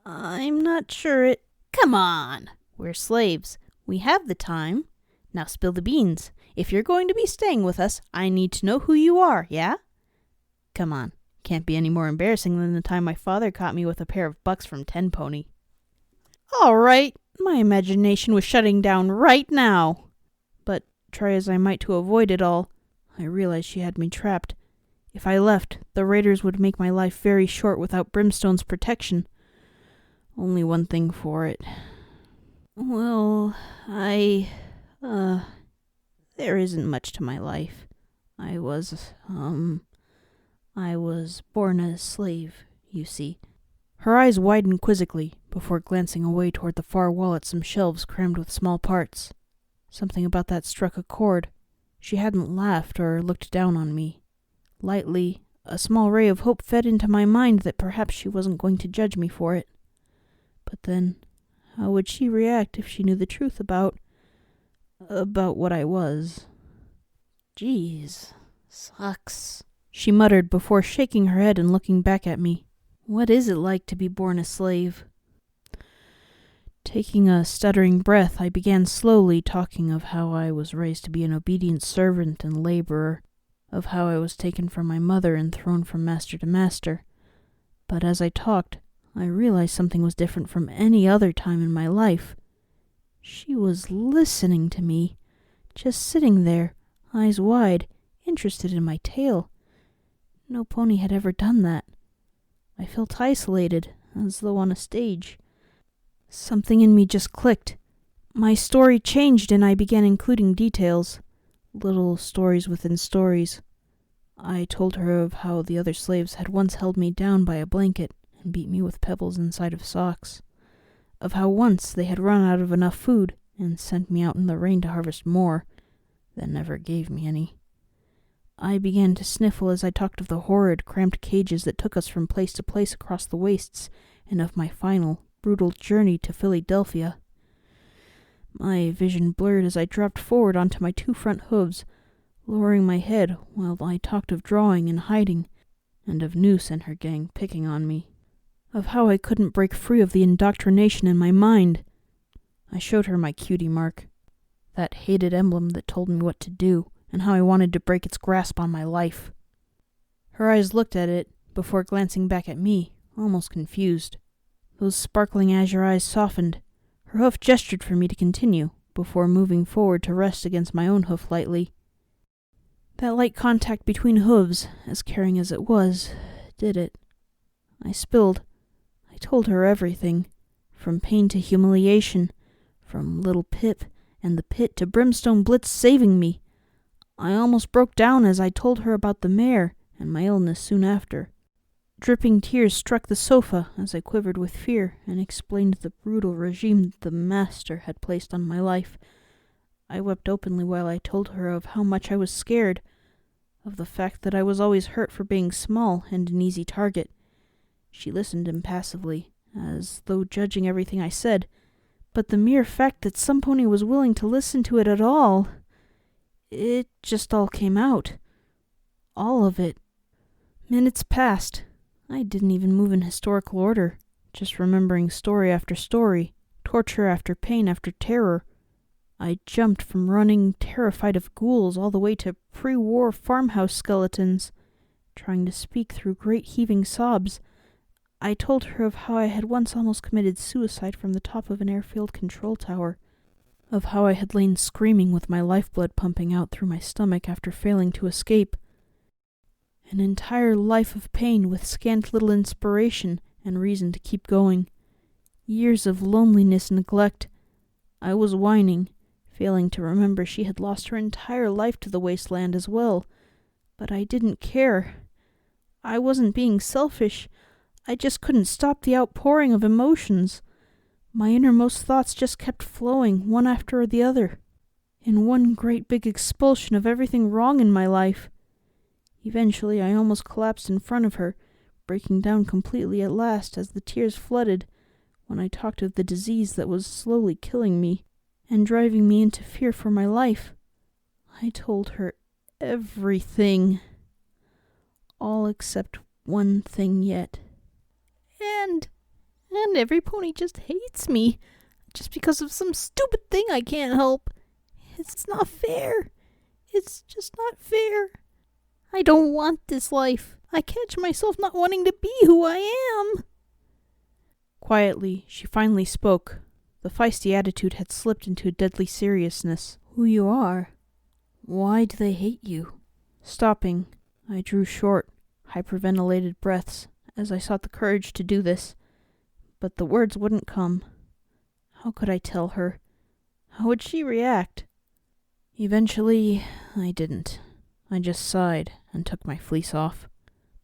I'm not sure it... Come on. We're slaves. We have the time. Now spill the beans. If you're going to be staying with us, I need to know who you are, yeah? Come on. Can't be any more embarrassing than the time my father caught me with a pair of bucks from Ten Pony. All right. My imagination was shutting down right now. But try as I might to avoid it all, I realized she had me trapped. If I left, the raiders would make my life very short without Brimstone's protection. Only one thing for it. Well, there isn't much to my life. I was born a slave, you see. Her eyes widened quizzically before glancing away toward the far wall at some shelves crammed with small parts. Something about that struck a chord. She hadn't laughed or looked down on me. Lightly, a small ray of hope fed into my mind that perhaps she wasn't going to judge me for it. But then, how would she react if she knew the truth about what I was? Jeez, sucks, she muttered before shaking her head and looking back at me. What is it like to be born a slave? Taking a stuttering breath, I began slowly talking of how I was raised to be an obedient servant and laborer, of how I was taken from my mother and thrown from master to master. But as I talked, I realized something was different from any other time in my life. She was listening to me, just sitting there, eyes wide, interested in my tale. No pony had ever done that. I felt isolated, as though on a stage. Something in me just clicked. My story changed and I began including details. Little stories within stories. I told her of how the other slaves had once held me down by a blanket and beat me with pebbles inside of socks. Of how once they had run out of enough food and sent me out in the rain to harvest more, then never gave me any. I began to sniffle as I talked of the horrid, cramped cages that took us from place to place across the wastes, and of my final, brutal journey to Philadelphia. My vision blurred as I dropped forward onto my 2 front hooves, lowering my head while I talked of drawing and hiding, and of Noose and her gang picking on me. Of how I couldn't break free of the indoctrination in my mind. I showed her my cutie mark, that hated emblem that told me what to do, and how I wanted to break its grasp on my life. Her eyes looked at it before glancing back at me, almost confused. Those sparkling azure eyes softened. Her hoof gestured for me to continue, before moving forward to rest against my own hoof lightly. That light contact between hooves, as caring as it was, did it. I spilled. I told her everything, from pain to humiliation, from little Pip and the pit to Brimstone Blitz saving me. I almost broke down as I told her about the mare and my illness soon after. Dripping tears struck the sofa as I quivered with fear and explained the brutal regime the master had placed on my life. I wept openly while I told her of how much I was scared, of the fact that I was always hurt for being small and an easy target. She listened impassively, as though judging everything I said, but the mere fact that some pony was willing to listen to it at all, it just all came out. All of it. Minutes passed. I didn't even move in historical order, just remembering story after story, torture after pain after terror. I jumped from running terrified of ghouls all the way to pre-war farmhouse skeletons, trying to speak through great heaving sobs. I told her of how I had once almost committed suicide from the top of an airfield control tower, of how I had lain screaming with my lifeblood pumping out through my stomach after failing to escape. An entire life of pain with scant little inspiration and reason to keep going. Years of loneliness and neglect. I was whining, failing to remember she had lost her entire life to the wasteland as well. But I didn't care. I wasn't being selfish. I just couldn't stop the outpouring of emotions. My innermost thoughts just kept flowing, one after the other, in one great big expulsion of everything wrong in my life. Eventually, I almost collapsed in front of her, breaking down completely at last as the tears flooded, when I talked of the disease that was slowly killing me and driving me into fear for my life. I told her everything. All except one thing yet. And every pony just hates me, just because of some stupid thing I can't help. It's not fair. It's just not fair. I don't want this life. I catch myself not wanting to be who I am. Quietly, she finally spoke. The feisty attitude had slipped into a deadly seriousness. Who you are? Why do they hate you? Stopping, I drew short, hyperventilated breaths as I sought the courage to do this. But the words wouldn't come. How could I tell her? How would she react? Eventually, I didn't. I just sighed and took my fleece off.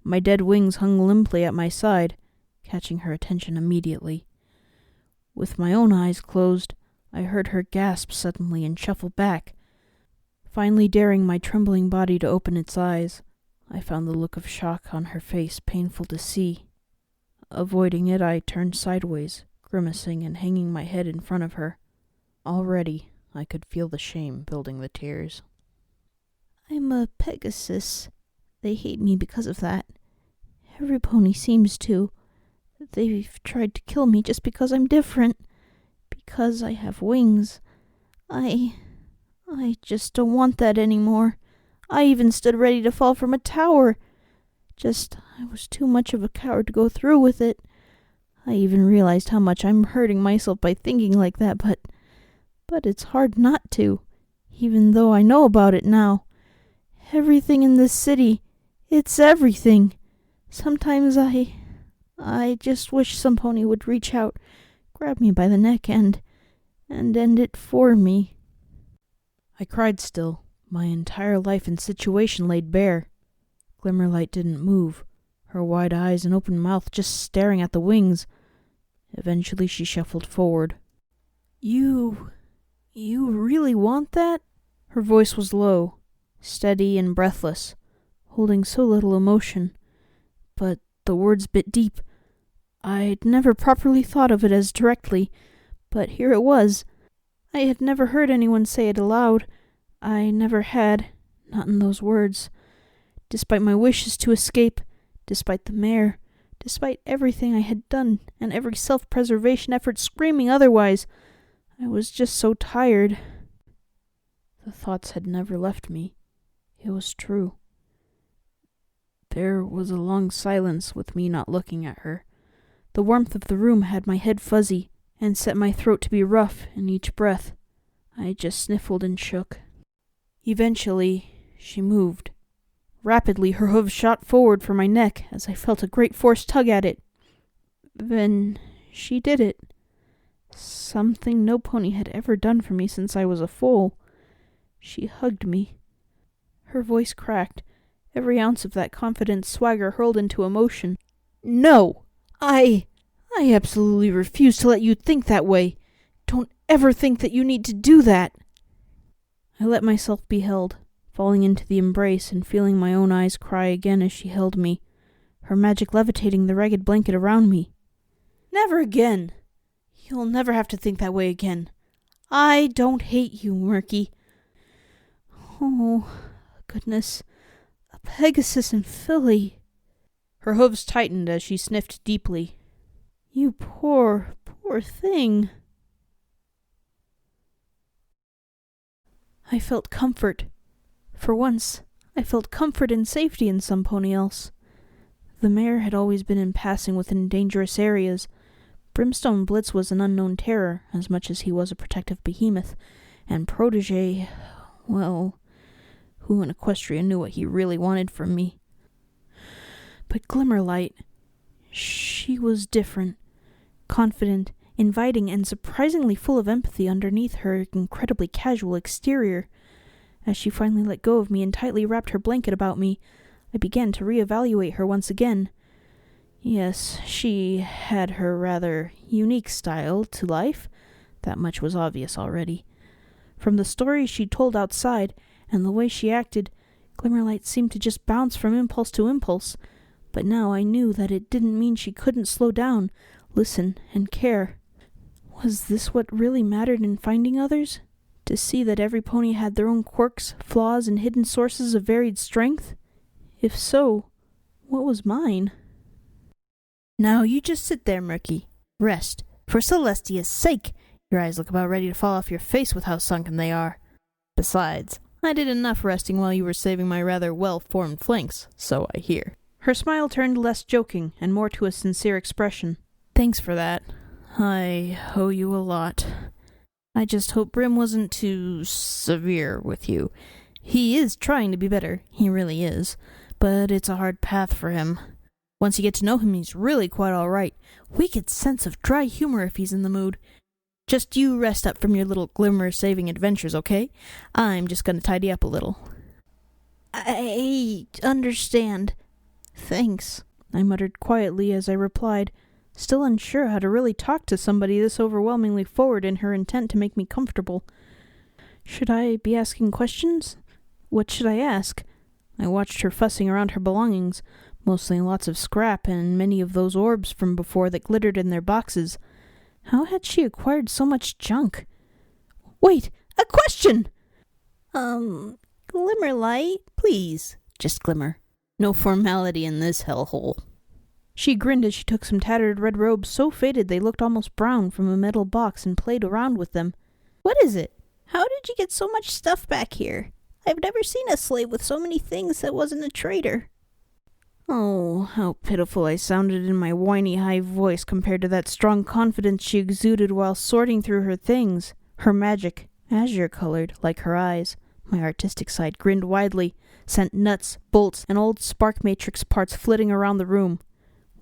My dead wings hung limply at my side, catching her attention immediately. With my own eyes closed, I heard her gasp suddenly and shuffle back. Finally daring my trembling body to open its eyes, I found the look of shock on her face painful to see. Avoiding it, I turned sideways, grimacing and hanging my head in front of her. Already, I could feel the shame building the tears. I'm a Pegasus. They hate me because of that. Every pony seems to. They've tried to kill me just because I'm different. Because I have wings. I just don't want that anymore. I even stood ready to fall from a tower. I was too much of a coward to go through with it. I even realized how much I'm hurting myself by thinking like that, but it's hard not to, even though I know about it now. Everything in this city, it's everything. Sometimes I just wish some pony would reach out, grab me by the neck and end it for me. I cried still, my entire life and situation laid bare. Glimmerlight didn't move, her wide eyes and open mouth just staring at the wings. Eventually she shuffled forward. You really want that? Her voice was low, steady and breathless, holding so little emotion. But the words bit deep. I'd never properly thought of it as directly, but here it was. I had never heard anyone say it aloud. I never had, not in those words. Despite my wishes to escape, despite the mare, despite everything I had done and every self-preservation effort screaming otherwise, I was just so tired. The thoughts had never left me. It was true. There was a long silence with me not looking at her. The warmth of the room had my head fuzzy and set my throat to be rough in each breath. I just sniffled and shook. Eventually, she moved. Rapidly, her hooves shot forward for my neck as I felt a great force tug at it. Then she did it. Something no pony had ever done for me since I was a foal. She hugged me. Her voice cracked, every ounce of that confident swagger hurled into emotion. No! I absolutely refuse to let you think that way. Don't ever think that you need to do that. I let myself be held, falling into the embrace and feeling my own eyes cry again as she held me, her magic levitating the ragged blanket around me. Never again. You'll never have to think that way again. I don't hate you, Murky. Oh, goodness. A Pegasus and filly. Her hooves tightened as she sniffed deeply. You poor, poor thing. I felt comfort. For once, I felt comfort and safety in some pony else. The mare had always been in passing within dangerous areas. Brimstone Blitz was an unknown terror, as much as he was a protective behemoth, and Protégé, well, who in Equestria knew what he really wanted from me? But Glimmerlight, she was different, confident, inviting, and surprisingly full of empathy underneath her incredibly casual exterior. As she finally let go of me and tightly wrapped her blanket about me, I began to reevaluate her once again. Yes, she had her rather unique style to life. That much was obvious already. From the stories she told outside and the way she acted, Glimmerlight seemed to just bounce from impulse to impulse. But now I knew that it didn't mean she couldn't slow down, listen, and care. Was this what really mattered in finding others? To see that every pony had their own quirks, flaws, and hidden sources of varied strength? If so, what was mine? Now you just sit there, Murky. Rest. For Celestia's sake! Your eyes look about ready to fall off your face with how sunken they are. Besides, I did enough resting while you were saving my rather well-formed flanks, so I hear. Her smile turned less joking and more to a sincere expression. Thanks for that. I owe you a lot. I just hope Brim wasn't too severe with you. He is trying to be better, he really is, but it's a hard path for him. Once you get to know him, he's really quite all right. Wicked sense of dry humor if he's in the mood. Just you rest up from your little glimmer-saving adventures, okay? I'm just going to tidy up a little. I understand. Thanks, I muttered quietly as I replied, still unsure how to really talk to somebody this overwhelmingly forward in her intent to make me comfortable. Should I be asking questions? What should I ask? I watched her fussing around her belongings, mostly lots of scrap and many of those orbs from before that glittered in their boxes. How had she acquired so much junk? Wait, a question! Glimmerlight, please. Just Glimmer. No formality in this hellhole. She grinned as she took some tattered red robes so faded they looked almost brown from a metal box and played around with them. What is it? How did you get so much stuff back here? I've never seen a slave with so many things that wasn't a trader. Oh, how pitiful I sounded in my whiny high voice compared to that strong confidence she exuded while sorting through her things. Her magic, azure-colored, like her eyes. My artistic side grinned widely, sent nuts, bolts, and old spark matrix parts flitting around the room.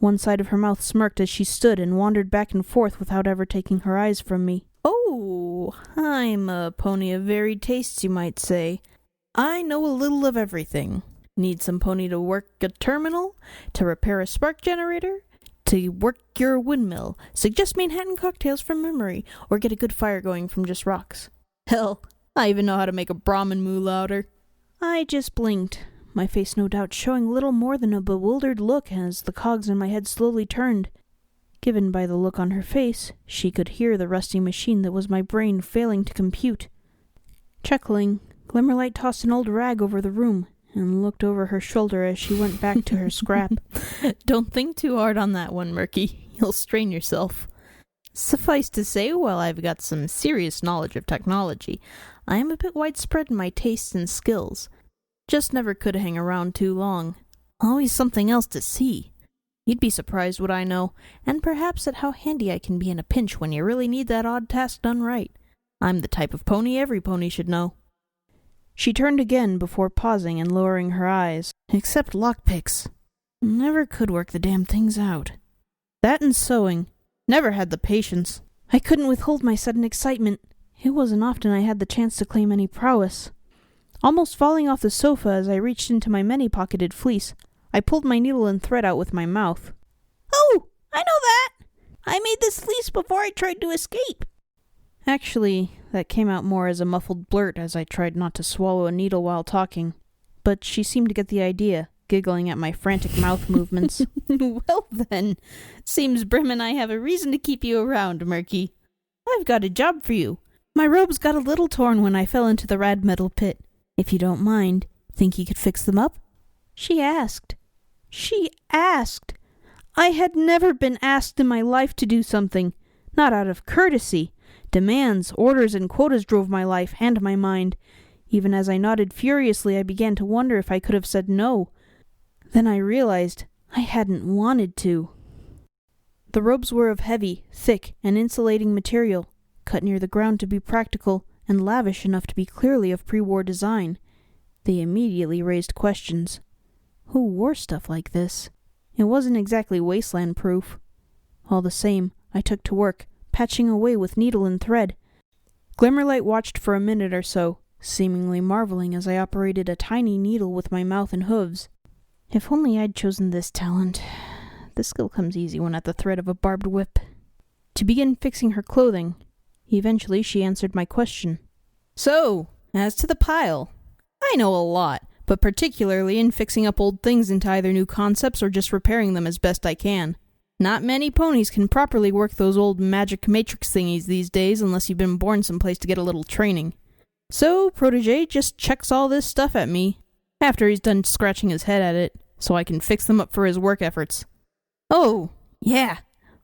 One side of her mouth smirked as she stood and wandered back and forth without ever taking her eyes from me. Oh, I'm a pony of varied tastes, you might say. I know a little of everything. Need some pony to work a terminal, to repair a spark generator, to work your windmill, suggest Manhattan cocktails from memory, or get a good fire going from just rocks. Hell, I even know how to make a Brahmin moo louder. I just blinked, my face no doubt showing little more than a bewildered look as the cogs in my head slowly turned. Given by the look on her face, she could hear the rusty machine that was my brain failing to compute. Chuckling, Glimmerlight tossed an old rag over the room and looked over her shoulder as she went back to her scrap. Don't think too hard on that one, Murky. You'll strain yourself. Suffice to say, while I've got some serious knowledge of technology, I am a bit widespread in my tastes and skills. Just never could hang around too long. Always something else to see. You'd be surprised what I know, and perhaps at how handy I can be in a pinch when you really need that odd task done right. I'm the type of pony every pony should know. She turned again before pausing and lowering her eyes. Except lockpicks. Never could work the damn things out. That and sewing. Never had the patience. I couldn't withhold my sudden excitement. It wasn't often I had the chance to claim any prowess. Almost falling off the sofa as I reached into my many-pocketed fleece, I pulled my needle and thread out with my mouth. Oh, I know that! I made this fleece before I tried to escape. Actually, that came out more as a muffled blurt as I tried not to swallow a needle while talking. But she seemed to get the idea, giggling at my frantic mouth movements. Well then, seems Brim and I have a reason to keep you around, Murky. I've got a job for you. My robes got a little torn when I fell into the rad metal pit. If you don't mind, think you could fix them up? She asked. I had never been asked in my life to do something, not out of courtesy. Demands, orders, and quotas drove my life and my mind. Even as I nodded furiously, I began to wonder if I could have said no. Then I realized I hadn't wanted to. The robes were of heavy, thick, and insulating material, cut near the ground to be practical, and lavish enough to be clearly of pre-war design. They immediately raised questions. Who wore stuff like this? It wasn't exactly wasteland-proof. All the same, I took to work, patching away with needle and thread. Glimmerlight watched for a minute or so, seemingly marveling as I operated a tiny needle with my mouth and hooves. If only I'd chosen this talent. The skill comes easy when at the threat of a barbed whip. To begin fixing her clothing, eventually she answered my question. So, as to the pile, I know a lot, but particularly in fixing up old things into either new concepts or just repairing them as best I can. Not many ponies can properly work those old magic matrix thingies these days unless you've been born someplace to get a little training. So, Protégé just checks all this stuff at me, after he's done scratching his head at it, so I can fix them up for his work efforts. Oh, yeah.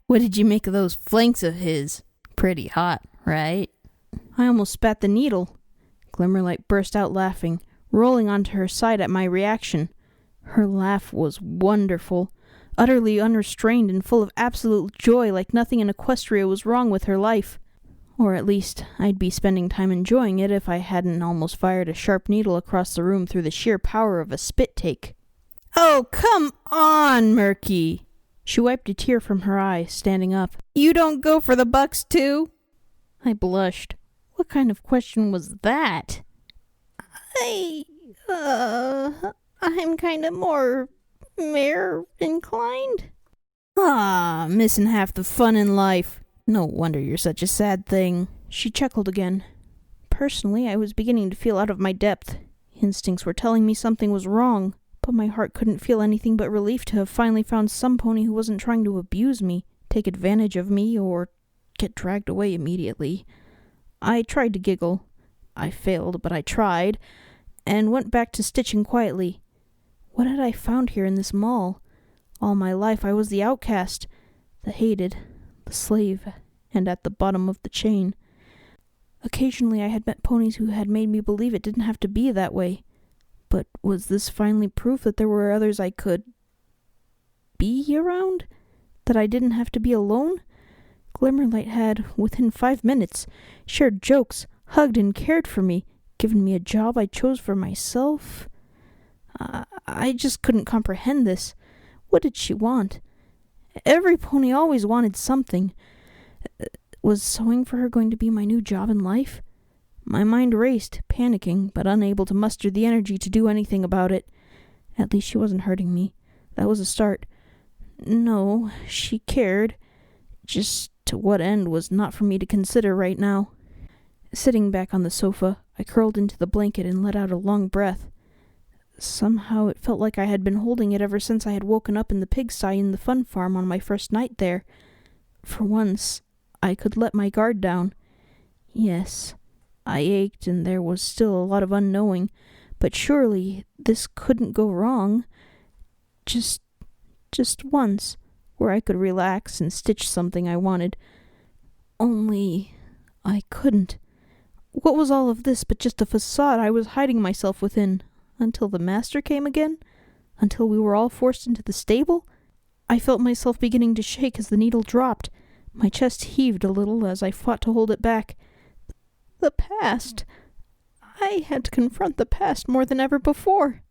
What did you make of those flanks of his? Pretty hot, right? I almost spat the needle. Glimmerlight burst out laughing, rolling onto her side at my reaction. Her laugh was wonderful, utterly unrestrained and full of absolute joy, like nothing in Equestria was wrong with her life. Or at least, I'd be spending time enjoying it if I hadn't almost fired a sharp needle across the room through the sheer power of a spit take. Oh, come on, Murky! She wiped a tear from her eye, standing up. You don't go for the bucks, too? I blushed. What kind of question was that? I'm kinda more mare inclined. Ah, missing half the fun in life. No wonder you're such a sad thing. She chuckled again. Personally, I was beginning to feel out of my depth. Instincts were telling me something was wrong, but my heart couldn't feel anything but relief to have finally found some pony who wasn't trying to abuse me, take advantage of me, or get dragged away immediately. I tried to giggle. I failed, but I tried, and went back to stitching quietly. What had I found here in this mall? All my life I was the outcast, the hated, the slave, and at the bottom of the chain. Occasionally I had met ponies who had made me believe it didn't have to be that way. But was this finally proof that there were others I could be around? That I didn't have to be alone? Glimmerlight had, within 5 minutes, shared jokes, hugged and cared for me, given me a job I chose for myself. I just couldn't comprehend this. What did she want? Every pony always wanted something. Was sewing for her going to be my new job in life? My mind raced, panicking, but unable to muster the energy to do anything about it. At least she wasn't hurting me. That was a start. No, she cared. Just to what end was not for me to consider right now. Sitting back on the sofa, I curled into the blanket and let out a long breath. Somehow it felt like I had been holding it ever since I had woken up in the pigsty in the fun farm on my first night there. For once, I could let my guard down. Yes, I ached and there was still a lot of unknowing, but surely this couldn't go wrong. Just once, where I could relax and stitch something I wanted. Only I couldn't. What was all of this but just a facade I was hiding myself within, until the master came again? Until we were all forced into the stable? I felt myself beginning to shake as the needle dropped. My chest heaved a little as I fought to hold it back. The past. I had to confront the past more than ever before,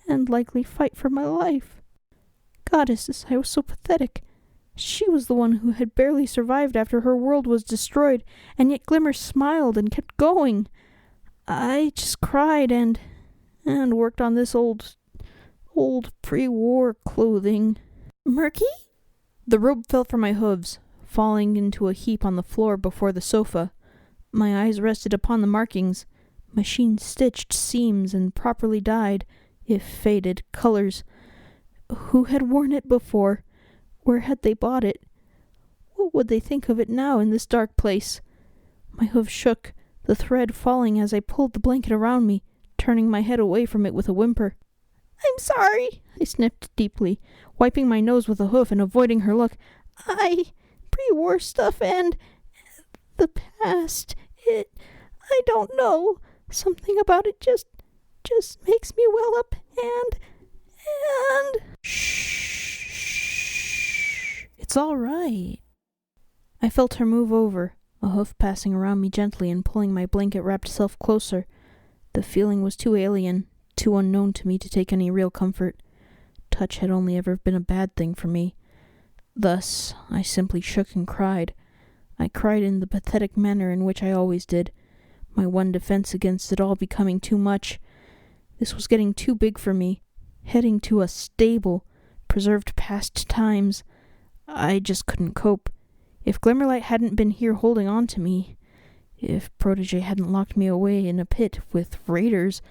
and likely fight for my life. Goddesses, I was so pathetic. She was the one who had barely survived after her world was destroyed, and yet Glimmer smiled and kept going. I just cried and worked on this old pre-war clothing. Murky? The robe fell from my hooves, falling into a heap on the floor before the sofa. My eyes rested upon the markings, machine-stitched seams and properly dyed, if faded, colors. Who had worn it before? Where had they bought it? What would they think of it now in this dark place? My hooves shook, the thread falling as I pulled the blanket around me, turning my head away from it with a whimper. "I'm sorry," I sniffed deeply, wiping my nose with a hoof and avoiding her look. Pre-war stuff and the past. I don't know. Something about it just makes me well up and... Shh. It's all right. I felt her move over, a hoof passing around me gently and pulling my blanket-wrapped self closer. The feeling was too alien, too unknown to me to take any real comfort. Touch had only ever been a bad thing for me. Thus, I simply shook and cried. I cried in the pathetic manner in which I always did, my one defense against it all becoming too much. This was getting too big for me, heading to a stable, preserved past times. I just couldn't cope. If Glimmerlight hadn't been here holding on to me, if Protégé hadn't locked me away in a pit with raiders,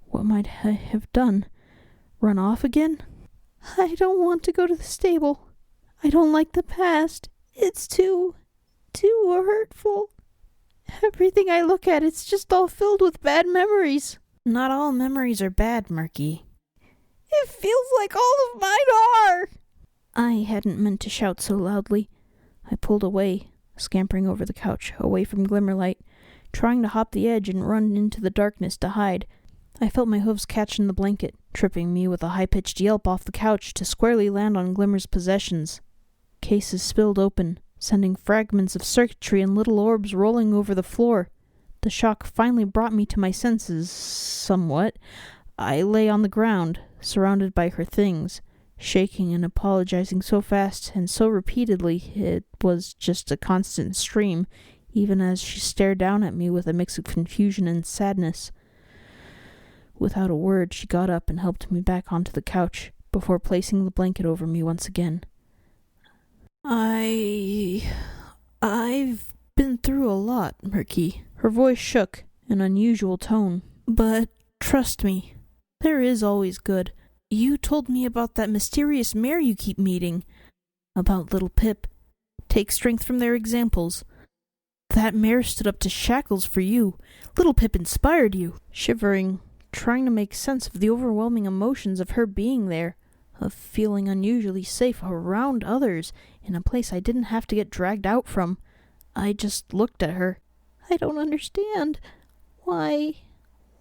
what might I have done? Run off again? I don't want to go to the stable. I don't like the past. It's too hurtful. Everything I look at, it's just all filled with bad memories. Not all memories are bad, Murky. It feels like all of mine are. I hadn't meant to shout so loudly. I pulled away, scampering over the couch, away from Glimmerlight, trying to hop the edge and run into the darkness to hide. I felt my hooves catch in the blanket, tripping me with a high-pitched yelp off the couch to squarely land on Glimmer's possessions. Cases spilled open, sending fragments of circuitry and little orbs rolling over the floor. The shock finally brought me to my senses, somewhat. I lay on the ground, surrounded by her things, shaking and apologizing so fast and so repeatedly it was just a constant stream, even as she stared down at me with a mix of confusion and sadness. Without a word, she got up and helped me back onto the couch, before placing the blanket over me once again. I've been through a lot, Murky. Her voice shook, an unusual tone. But trust me, there is always good. You told me about that mysterious mare you keep meeting. About little Pip. Take strength from their examples. That mare stood up to shackles for you. Little Pip inspired you. Shivering, trying to make sense of the overwhelming emotions of her being there, of feeling unusually safe around others in a place I didn't have to get dragged out from. I just looked at her. I don't understand. Why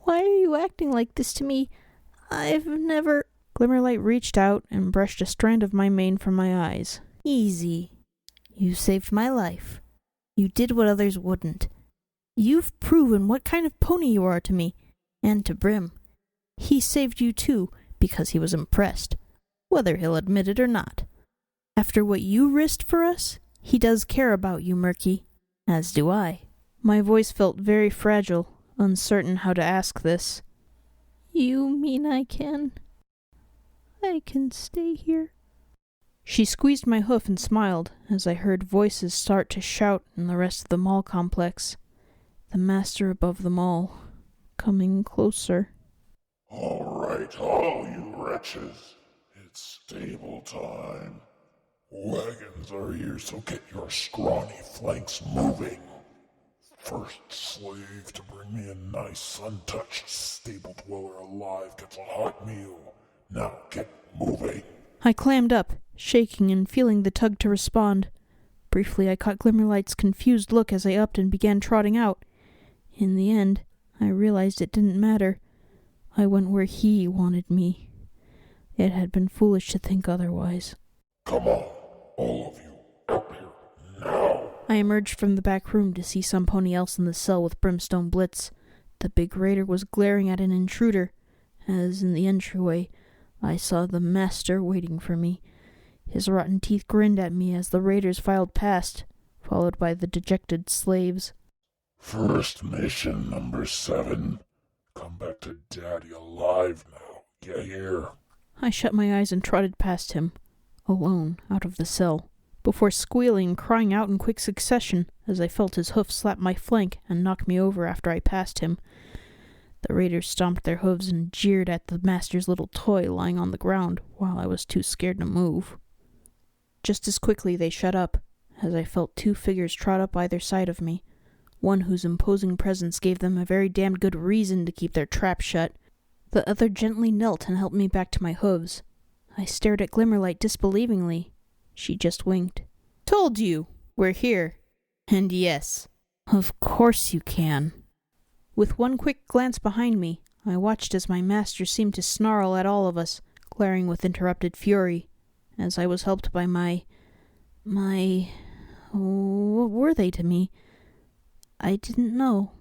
are you acting like this to me? I've never... Glimmerlight reached out and brushed a strand of my mane from my eyes. Easy. You saved my life. You did what others wouldn't. You've proven what kind of pony you are to me, and to Brim. He saved you too, because he was impressed, whether he'll admit it or not. After what you risked for us, he does care about you, Murky. As do I. My voice felt very fragile, uncertain how to ask this. You mean I can stay here? She squeezed my hoof and smiled as I heard voices start to shout in the rest of the mall complex. The master above them all, coming closer. All right, all you wretches. It's stable time. Wagons are here, so get your scrawny flanks moving. First slave to bring me a nice, sun-touched stable dweller alive gets a hot meal. Now get moving. I clammed up, shaking and feeling the tug to respond. Briefly, I caught Glimmerlight's confused look as I upped and began trotting out. In the end, I realized it didn't matter. I went where he wanted me. It had been foolish to think otherwise. Come on, all of you, up here, now! I emerged from the back room to see somebody else in the cell with Brimstone Blitz. The big raider was glaring at an intruder, as in the entryway, I saw the master waiting for me. His rotten teeth grinned at me as the raiders filed past, followed by the dejected slaves. First mission, number 7. Come back to Daddy alive now. Get here. I shut my eyes and trotted past him, alone, out of the cell, before squealing and crying out in quick succession as I felt his hoof slap my flank and knock me over after I passed him. The raiders stomped their hooves and jeered at the master's little toy lying on the ground while I was too scared to move. Just as quickly they shut up, as I felt 2 figures trot up either side of me, one whose imposing presence gave them a very damned good reason to keep their trap shut. The other gently knelt and helped me back to my hooves. I stared at Glimmerlight disbelievingly. She just winked. Told you, we're here. And yes, of course you can. With one quick glance behind me, I watched as my master seemed to snarl at all of us, glaring with interrupted fury, as I was helped by what were they to me? I didn't know.